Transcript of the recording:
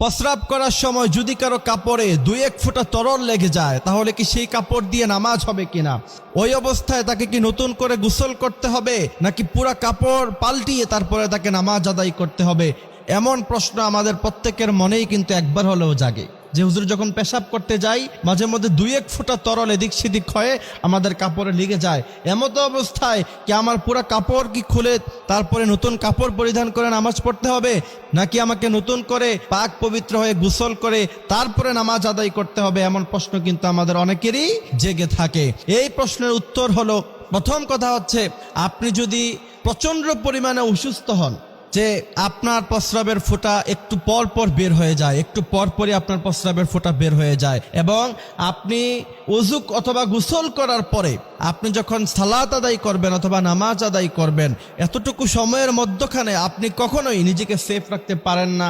প্রস্রাব করার সময় যদি কারো কাপড়ে 2-1 ফোঁটা তরল লেগে যায় তাহলে কি সেই কাপড় দিয়ে নামাজ হবে কিনা? ওই অবস্থায় তাকে কি নতুন করে গোসল করতে হবে নাকি পুরা কাপড় পাল্টিয়ে তারপরে তাকে নামাজ আদায় করতে হবে? এমন প্রশ্ন আমাদের প্রত্যেকের মনেই কিন্তু একবার হলেও জাগে যে হুজুর যখন পেশাব করতে যাই মাঝে মধ্যে 2-1 ফোঁটা তরল এদিক সেদিক হয়ে আমাদের কাপড়ে লেগে যায়। এমতো অবস্থায় কি আমার পুরা কাপড় কি খুলে তারপরে নতুন কাপড় পরিধান করে নামাজ পড়তে হবে নাকি আমাকে নতুন করে পাক পবিত্র হয়ে গোসল করে তারপরে নামাজ আদায় করতে হবে? এমন প্রশ্ন কিন্তু আমাদের অনেকেরই জেগে থাকে। এই প্রশ্নের উত্তর হলো, প্রথম কথা হচ্ছে আপনি যদি প্রচন্ড পরিমাণে অসুস্থ হন, যে আপনার প্রস্রাবের ফোঁটা একটু পর পর বের হয়ে যায়, একটু পর পরই আপনার প্রস্রাবের ফোঁটা বের হয়ে যায়, এবং আপনি ওযু অথবা গোসল করার পরে আপনি যখন সালাত আদায় করবেন অথবা নামাজ আদায় করবেন, এতটুকু সময়ের মধ্যখানে আপনি কখনোই নিজেকে সেফ রাখতে পারেন না,